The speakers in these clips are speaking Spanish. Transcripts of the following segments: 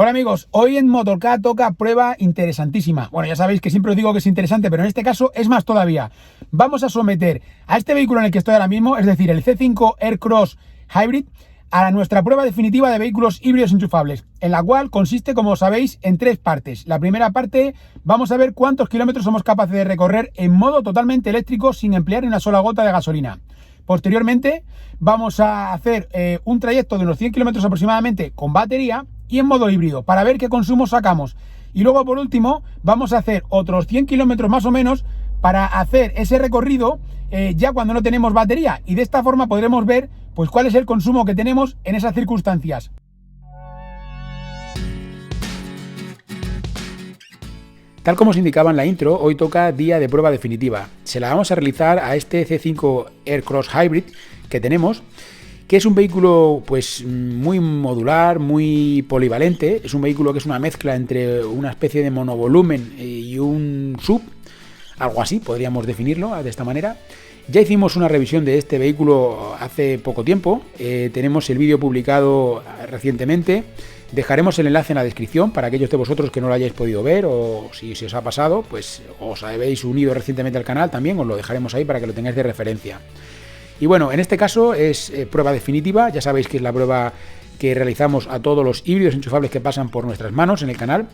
Hola amigos, hoy en Motorcar toca prueba interesantísima. Bueno, ya sabéis que siempre os digo que es interesante, pero en este caso es más todavía. Vamos a someter a este vehículo en el que estoy ahora mismo, es decir, el C5 Aircross Hybrid, a nuestra prueba definitiva de vehículos híbridos enchufables, en la cual consiste, como sabéis, en tres partes. La primera parte, vamos a ver cuántos kilómetros somos capaces de recorrer en modo totalmente eléctrico sin emplear ni una sola gota de gasolina. Posteriormente, vamos a hacer un trayecto de unos 100 kilómetros aproximadamente con batería y en modo híbrido, para ver qué consumo sacamos. Y luego, por último, vamos a hacer otros 100 kilómetros más o menos para hacer ese recorrido ya cuando no tenemos batería. Y de esta forma podremos ver pues cuál es el consumo que tenemos en esas circunstancias. Tal como os indicaba en la intro, hoy toca día de prueba definitiva. Se la vamos a realizar a este C5 Aircross Hybrid que tenemos, que es un vehículo pues muy modular, muy polivalente. Es un vehículo que es una mezcla entre una especie de monovolumen y un SUV, algo así podríamos definirlo de esta manera. Ya hicimos una revisión de este vehículo hace poco tiempo, tenemos el vídeo publicado recientemente. Dejaremos el enlace en la descripción para aquellos de vosotros que no lo hayáis podido ver, o si se os ha pasado, pues os habéis unido recientemente al canal también, os lo dejaremos ahí para que lo tengáis de referencia. Y bueno, en este caso es prueba definitiva, ya sabéis que es la prueba que realizamos a todos los híbridos enchufables que pasan por nuestras manos en el canal,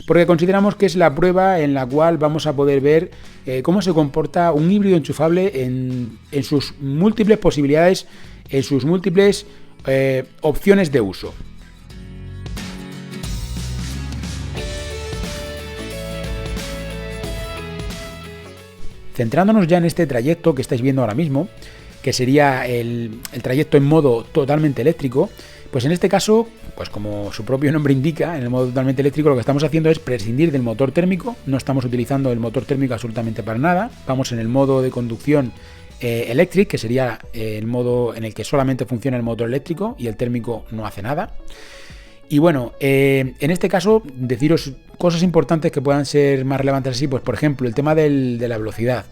porque consideramos que es la prueba en la cual vamos a poder ver cómo se comporta un híbrido enchufable en sus múltiples posibilidades, en sus múltiples opciones de uso. Centrándonos ya en este trayecto que estáis viendo ahora mismo, que sería el trayecto en modo totalmente eléctrico, pues en este caso, pues como su propio nombre indica, en el modo totalmente eléctrico lo que estamos haciendo es prescindir del motor térmico, no estamos utilizando el motor térmico absolutamente para nada, vamos en el modo de conducción electric, que sería el modo en el que solamente funciona el motor eléctrico y el térmico no hace nada. Y bueno, en este caso, deciros cosas importantes que puedan ser más relevantes así, pues por ejemplo, el tema de la velocidad.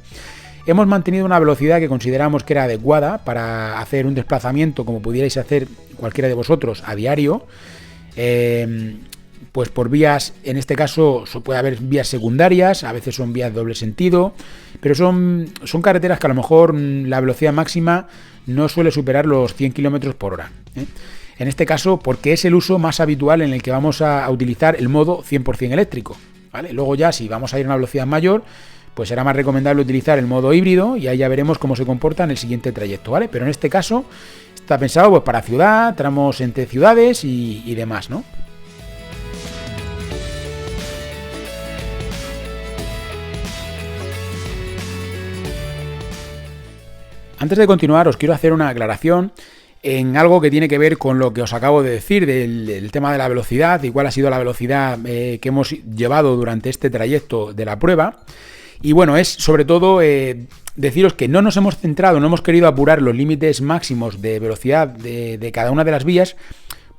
Hemos mantenido una velocidad que consideramos que era adecuada para hacer un desplazamiento como pudierais hacer cualquiera de vosotros a diario, pues por vías, en este caso puede haber vías secundarias, a veces son vías de doble sentido, pero son carreteras que a lo mejor la velocidad máxima no suele superar los 100 km por hora. En este caso, porque es el uso más habitual en el que vamos a utilizar el modo 100% eléctrico, ¿vale? Luego ya, si vamos a ir a una velocidad mayor, pues será más recomendable utilizar el modo híbrido y ahí ya veremos cómo se comporta en el siguiente trayecto, ¿vale? Pero en este caso está pensado pues para ciudad, tramos entre ciudades y demás, ¿no? Antes de continuar, os quiero hacer una aclaración en algo que tiene que ver con lo que os acabo de decir del tema de la velocidad y cuál ha sido la velocidad que hemos llevado durante este trayecto de la prueba. Y bueno, es sobre todo deciros que no nos hemos centrado, no hemos querido apurar los límites máximos de velocidad de cada una de las vías,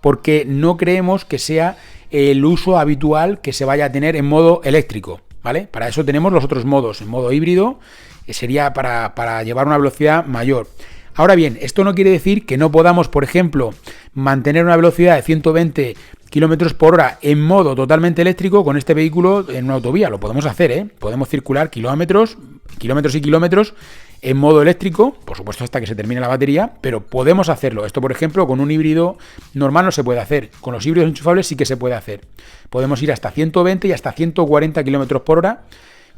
porque no creemos que sea el uso habitual que se vaya a tener en modo eléctrico, ¿vale? Para eso tenemos los otros modos, en modo híbrido, que sería para llevar una velocidad mayor. Ahora bien, esto no quiere decir que no podamos, por ejemplo, mantener una velocidad de 120 km por hora en modo totalmente eléctrico con este vehículo en una autovía. Lo podemos hacer, ¿eh? Podemos circular kilómetros y kilómetros en modo eléctrico, por supuesto hasta que se termine la batería, pero podemos hacerlo. Esto, por ejemplo, con un híbrido normal no se puede hacer. Con los híbridos enchufables sí que se puede hacer. Podemos ir hasta 120 y hasta 140 km por hora,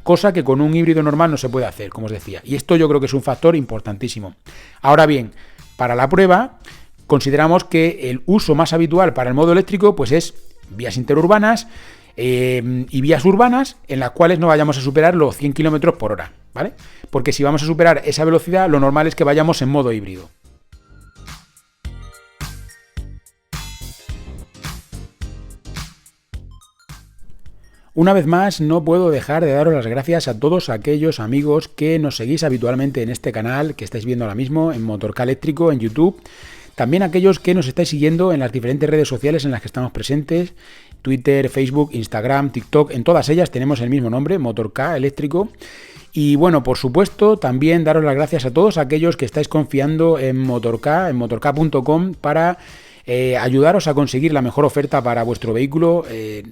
cosa que con un híbrido normal no se puede hacer, como os decía. Y esto yo creo que es un factor importantísimo. Ahora bien, para la prueba consideramos que el uso más habitual para el modo eléctrico pues es vías interurbanas y vías urbanas en las cuales no vayamos a superar los 100 km por hora, ¿vale? Porque si vamos a superar esa velocidad, lo normal es que vayamos en modo híbrido. Una vez más, no puedo dejar de daros las gracias a todos aquellos amigos que nos seguís habitualmente en este canal que estáis viendo ahora mismo, en Motorcar Eléctrico, en YouTube. También aquellos que nos estáis siguiendo en las diferentes redes sociales en las que estamos presentes, Twitter, Facebook, Instagram, TikTok, en todas ellas tenemos el mismo nombre, Motorcar Eléctrico. Y bueno, por supuesto, también daros las gracias a todos aquellos que estáis confiando en Motorcar, en motorcar.com para ayudaros a conseguir la mejor oferta para vuestro vehículo.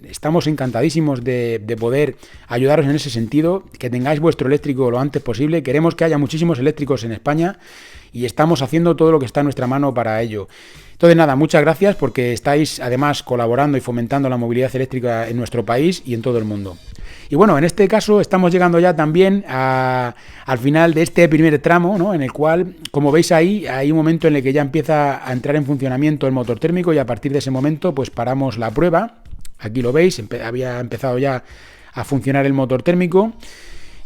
Estamos encantadísimos de poder ayudaros en ese sentido, que tengáis vuestro eléctrico lo antes posible. Queremos que haya muchísimos eléctricos en España y estamos haciendo todo lo que está en nuestra mano para ello. Entonces nada, muchas gracias porque estáis además colaborando y fomentando la movilidad eléctrica en nuestro país y en todo el mundo. Y bueno, en este caso estamos llegando ya también al final de este primer tramo, ¿no? En el cual, como veis ahí, hay un momento en el que ya empieza a entrar en funcionamiento el motor térmico y a partir de ese momento pues paramos la prueba. Aquí lo veis, había empezado ya a funcionar el motor térmico.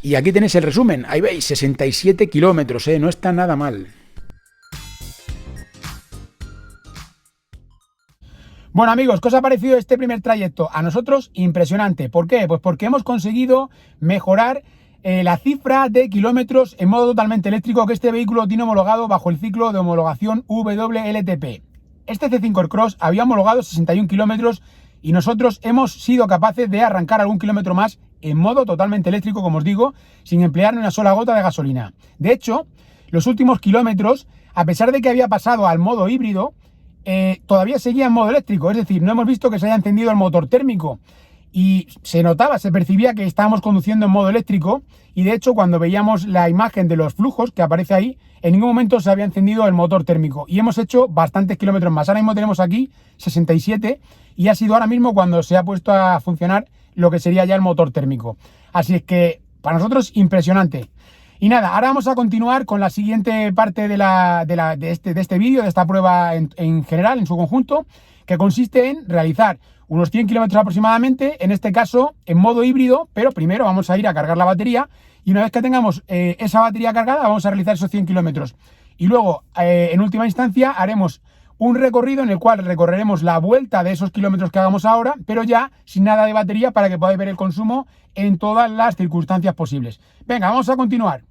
Y aquí tenéis el resumen, ahí veis, 67 kilómetros, no está nada mal. Bueno amigos, ¿qué os ha parecido este primer trayecto? A nosotros impresionante. ¿Por qué? Pues porque hemos conseguido mejorar la cifra de kilómetros en modo totalmente eléctrico que este vehículo tiene homologado bajo el ciclo de homologación WLTP. Este C5 Aircross había homologado 61 kilómetros y nosotros hemos sido capaces de arrancar algún kilómetro más en modo totalmente eléctrico, como os digo, sin emplear ni una sola gota de gasolina. De hecho, los últimos kilómetros, a pesar de que había pasado al modo híbrido, todavía seguía en modo eléctrico, es decir, no hemos visto que se haya encendido el motor térmico y se notaba, se percibía que estábamos conduciendo en modo eléctrico y de hecho cuando veíamos la imagen de los flujos que aparece ahí, en ningún momento se había encendido el motor térmico y hemos hecho bastantes kilómetros más. Ahora mismo tenemos aquí 67 y ha sido ahora mismo cuando se ha puesto a funcionar lo que sería ya el motor térmico. Así es que para nosotros impresionante. Y nada, ahora vamos a continuar con la siguiente parte de este vídeo, de esta prueba en general, en su conjunto, que consiste en realizar unos 100 kilómetros aproximadamente, en este caso en modo híbrido, pero primero vamos a ir a cargar la batería y una vez que tengamos esa batería cargada vamos a realizar esos 100 kilómetros. Y luego, en última instancia, haremos un recorrido en el cual recorreremos la vuelta de esos kilómetros que hagamos ahora, pero ya sin nada de batería para que podáis ver el consumo en todas las circunstancias posibles. Venga, vamos a continuar.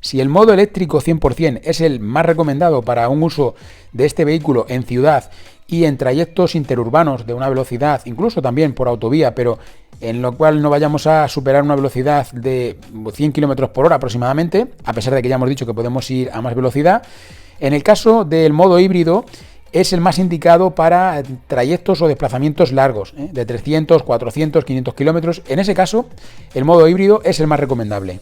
Si el modo eléctrico 100% es el más recomendado para un uso de este vehículo en ciudad y en trayectos interurbanos de una velocidad, incluso también por autovía, pero en lo cual no vayamos a superar una velocidad de 100 km por hora aproximadamente, a pesar de que ya hemos dicho que podemos ir a más velocidad, en el caso del modo híbrido es el más indicado para trayectos o desplazamientos largos, de 300, 400, 500 kilómetros. En ese caso, el modo híbrido es el más recomendable.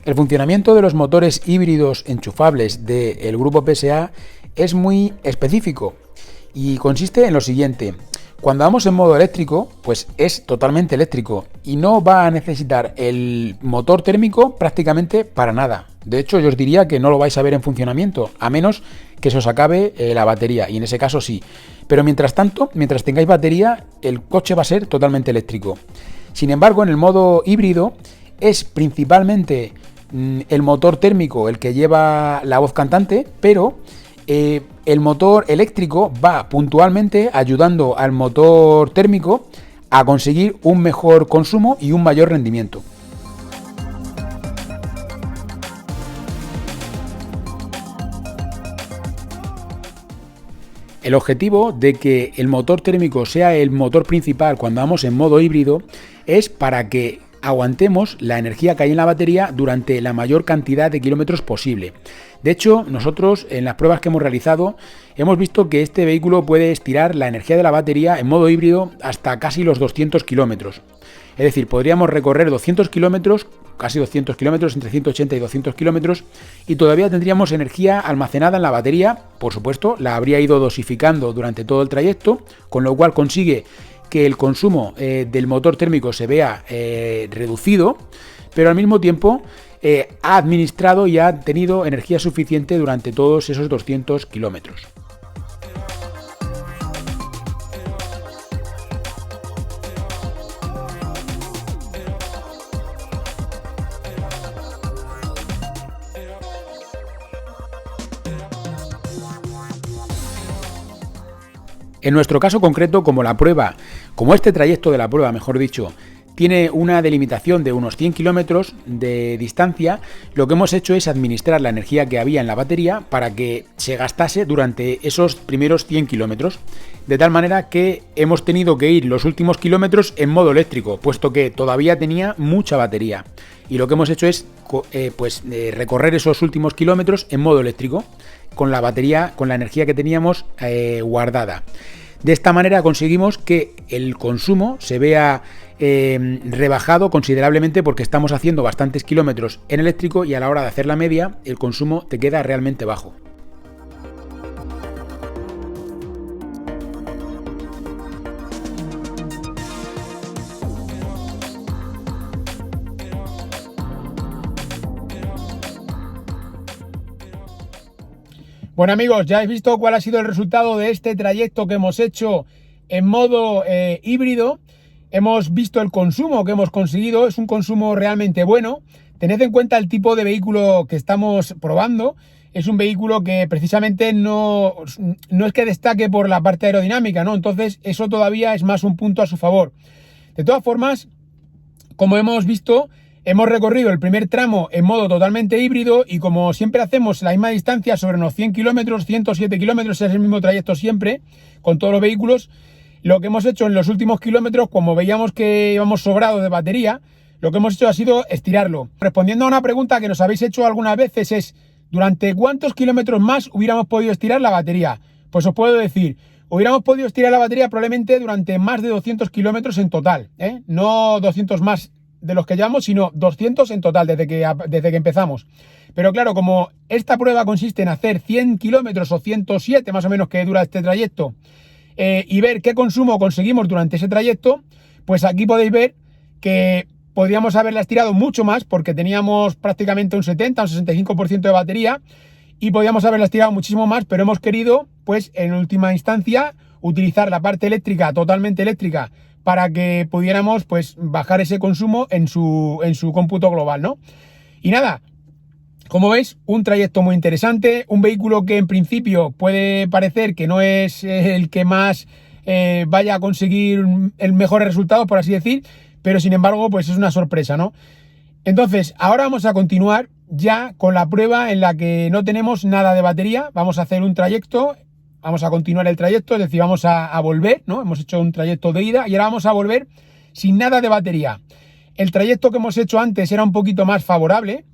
El funcionamiento de los motores híbridos enchufables del grupo PSA es muy específico y consiste en lo siguiente. Cuando vamos en modo eléctrico, pues es totalmente eléctrico y no va a necesitar el motor térmico prácticamente para nada. De hecho, yo os diría que no lo vais a ver en funcionamiento, a menos que se os acabe la batería, y en ese caso sí. Pero mientras tanto, mientras tengáis batería, el coche va a ser totalmente eléctrico. Sin embargo, en el modo híbrido es principalmente el motor térmico el que lleva la voz cantante, pero el motor eléctrico va puntualmente ayudando al motor térmico a conseguir un mejor consumo y un mayor rendimiento. El objetivo de que el motor térmico sea el motor principal cuando vamos en modo híbrido es para que aguantemos la energía que hay en la batería durante la mayor cantidad de kilómetros posible. De hecho, nosotros en las pruebas que hemos realizado hemos visto que este vehículo puede estirar la energía de la batería en modo híbrido hasta casi los 200 kilómetros. Es decir, podríamos recorrer 200 kilómetros, casi 200 kilómetros, entre 180 y 200 kilómetros, y todavía tendríamos energía almacenada en la batería. Por supuesto, la habría ido dosificando durante todo el trayecto, con lo cual consigue que el consumo del motor térmico se vea reducido, pero al mismo tiempo ha administrado y ha tenido energía suficiente durante todos esos 200 kilómetros. En nuestro caso concreto, como este trayecto de la prueba, mejor dicho, tiene una delimitación de unos 100 kilómetros de distancia, lo que hemos hecho es administrar la energía que había en la batería para que se gastase durante esos primeros 100 kilómetros. de tal manera que hemos tenido que ir los últimos kilómetros en modo eléctrico, puesto que todavía tenía mucha batería. Y lo que hemos hecho es recorrer esos últimos kilómetros en modo eléctrico, con la batería, con la energía que teníamos guardada. De esta manera conseguimos que el consumo se vea rebajado considerablemente, porque estamos haciendo bastantes kilómetros en eléctrico y a la hora de hacer la media el consumo te queda realmente bajo. Bueno amigos, ya habéis visto cuál ha sido el resultado de este trayecto que hemos hecho en modo híbrido. Hemos visto el consumo que hemos conseguido, es un consumo realmente bueno. Tened en cuenta el tipo de vehículo que estamos probando. Es un vehículo que precisamente no es que destaque por la parte aerodinámica, ¿no? Entonces eso todavía es más un punto a su favor. De todas formas, como hemos visto, hemos recorrido el primer tramo en modo totalmente híbrido y como siempre hacemos la misma distancia sobre unos 100 kilómetros, 107 kilómetros, es el mismo trayecto siempre con todos los vehículos. Lo que hemos hecho en los últimos kilómetros, como veíamos que íbamos sobrados de batería, lo que hemos hecho ha sido estirarlo. Respondiendo a una pregunta que nos habéis hecho algunas veces es: ¿durante cuántos kilómetros más hubiéramos podido estirar la batería? Pues os puedo decir, hubiéramos podido estirar la batería probablemente durante más de 200 kilómetros en total, no 200 más de los que llevamos, sino 200 en total desde que empezamos. Pero claro, como esta prueba consiste en hacer 100 kilómetros o 107 más o menos que dura este trayecto, y ver qué consumo conseguimos durante ese trayecto, pues aquí podéis ver que podríamos haberla estirado mucho más, porque teníamos prácticamente un 70 o un 65% de batería y podríamos haberla estirado muchísimo más, pero hemos querido, pues en última instancia, utilizar la parte eléctrica, totalmente eléctrica, para que pudiéramos pues bajar ese consumo en su cómputo global, ¿no? Y nada, como veis, un trayecto muy interesante, un vehículo que en principio puede parecer que no es el que más vaya a conseguir el mejor resultado, por así decir, pero sin embargo pues es una sorpresa, ¿no? Entonces, ahora vamos a continuar ya con la prueba en la que no tenemos nada de batería. Vamos a hacer un trayecto. Vamos a continuar el trayecto, es decir, vamos a volver, ¿no? Hemos hecho un trayecto de ida y ahora vamos a volver sin nada de batería. El trayecto que hemos hecho antes era un poquito más favorable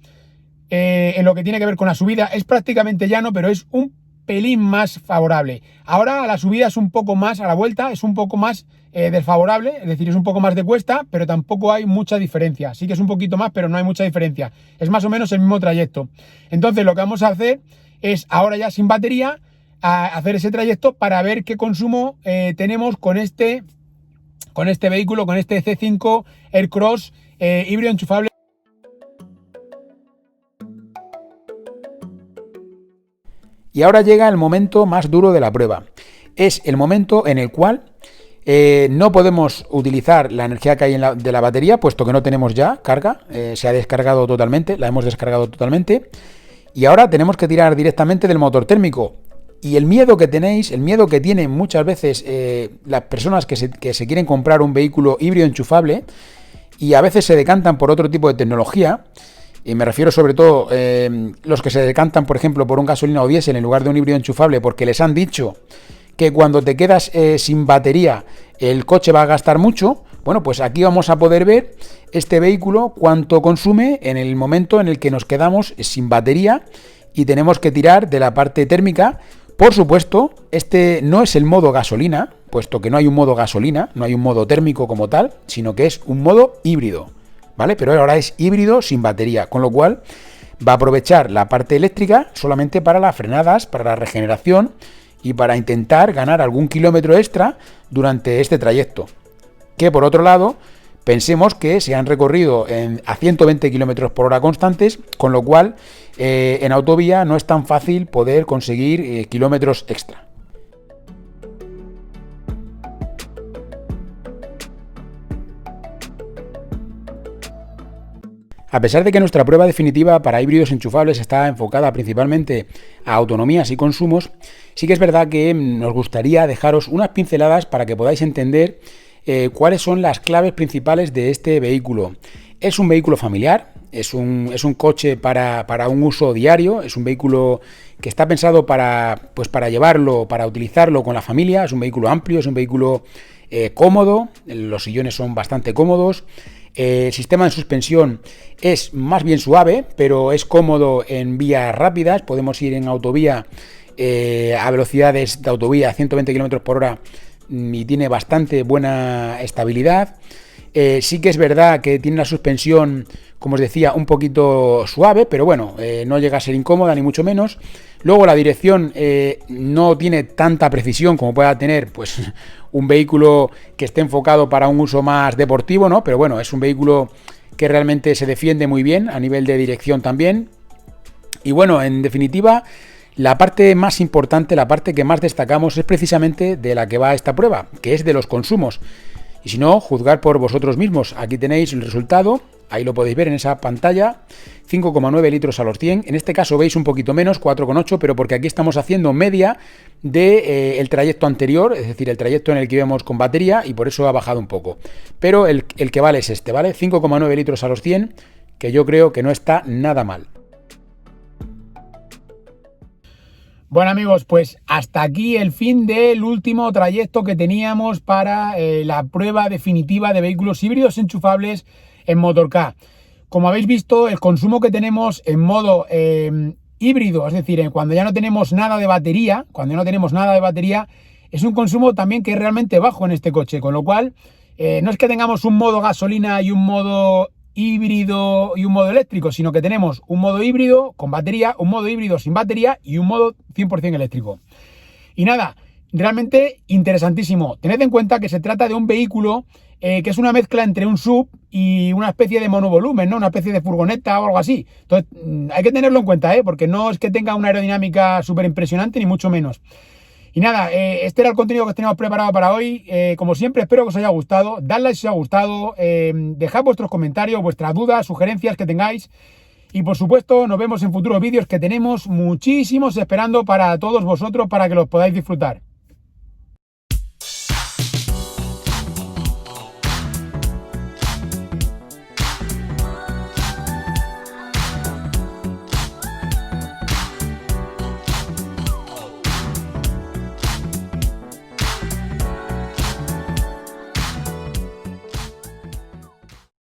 en lo que tiene que ver con la subida. Es prácticamente llano, pero es un pelín más favorable. Ahora la subida es un poco más, a la vuelta, es un poco más desfavorable, es decir, es un poco más de cuesta, pero tampoco hay mucha diferencia. Sí que es un poquito más, pero no hay mucha diferencia. Es más o menos el mismo trayecto. Entonces lo que vamos a hacer es, ahora ya sin batería, a hacer ese trayecto para ver qué consumo tenemos con este vehículo, con este C5 Aircross híbrido enchufable. Y ahora llega el momento más duro de la prueba. Es el momento en el cual no podemos utilizar la energía que hay de la batería, puesto que no tenemos ya carga, se ha descargado totalmente, la hemos descargado totalmente, y ahora tenemos que tirar directamente del motor térmico. Y el miedo que tenéis, el miedo que tienen muchas veces las personas que se quieren comprar un vehículo híbrido enchufable y a veces se decantan por otro tipo de tecnología, y me refiero sobre todo los que se decantan, por ejemplo, por un gasolina o diésel en lugar de un híbrido enchufable, porque les han dicho que cuando te quedas sin batería el coche va a gastar mucho. Bueno, pues aquí vamos a poder ver este vehículo cuánto consume en el momento en el que nos quedamos sin batería y tenemos que tirar de la parte térmica. Por supuesto, este no es el modo gasolina, puesto que no hay un modo gasolina, no hay un modo térmico como tal, sino que es un modo híbrido, ¿vale? Pero ahora es híbrido sin batería, con lo cual va a aprovechar la parte eléctrica solamente para las frenadas, para la regeneración y para intentar ganar algún kilómetro extra durante este trayecto. Que por otro lado, pensemos que se han recorrido a 120 km por hora constantes, con lo cual en autovía no es tan fácil poder conseguir kilómetros extra. A pesar de que nuestra prueba definitiva para híbridos enchufables está enfocada principalmente a autonomías y consumos, sí que es verdad que nos gustaría dejaros unas pinceladas para que podáis entender cuáles son las claves principales de este vehículo. Es un vehículo familiar, es un coche para un uso diario, es un vehículo que está pensado pues para llevarlo, para utilizarlo con la familia, es un vehículo amplio, es un vehículo cómodo, los sillones son bastante cómodos. El sistema de suspensión es más bien suave, pero es cómodo en vías rápidas. Podemos ir en autovía a velocidades de autovía a 120 km por hora y tiene bastante buena estabilidad. Sí que es verdad que tiene una suspensión, como os decía, un poquito suave, pero bueno, no llega a ser incómoda ni mucho menos. Luego la dirección no tiene tanta precisión como pueda tener pues un vehículo que esté enfocado para un uso más deportivo, ¿no? Pero bueno, es un vehículo que realmente se defiende muy bien a nivel de dirección también. Y bueno, en definitiva, la parte más importante, la parte que más destacamos es precisamente de la que va esta prueba, que es de los consumos. Y si no, juzgar por vosotros mismos. Aquí tenéis el resultado, ahí lo podéis ver en esa pantalla, 5,9 litros a los 100. En este caso veis un poquito menos, 4,8, pero porque aquí estamos haciendo media del trayecto anterior, es decir, el trayecto en el que íbamos con batería, y por eso ha bajado un poco. Pero el que vale es este, ¿vale? 5,9 litros a los 100, que yo creo que no está nada mal. Bueno amigos, pues hasta aquí el fin del último trayecto que teníamos para la prueba definitiva de vehículos híbridos enchufables en Motorcar. Como habéis visto, el consumo que tenemos en modo híbrido, es decir, cuando ya no tenemos nada de batería, es un consumo también que es realmente bajo en este coche, con lo cual no es que tengamos un modo gasolina y un modo híbrido y un modo eléctrico, sino que tenemos un modo híbrido con batería, un modo híbrido sin batería y un modo 100% eléctrico. Y nada, realmente interesantísimo. Tened en cuenta que se trata de un vehículo que es una mezcla entre un SUV y una especie de monovolumen, ¿no? Una especie de furgoneta o algo así. Entonces, hay que tenerlo en cuenta, porque no es que tenga una aerodinámica súper impresionante, ni mucho menos. Y nada, este era el contenido que teníamos preparado para hoy. Como siempre, espero que os haya gustado. Dadle si os ha gustado. Dejad vuestros comentarios, vuestras dudas, sugerencias que tengáis. Y por supuesto, nos vemos en futuros vídeos que tenemos muchísimos esperando para todos vosotros para que los podáis disfrutar.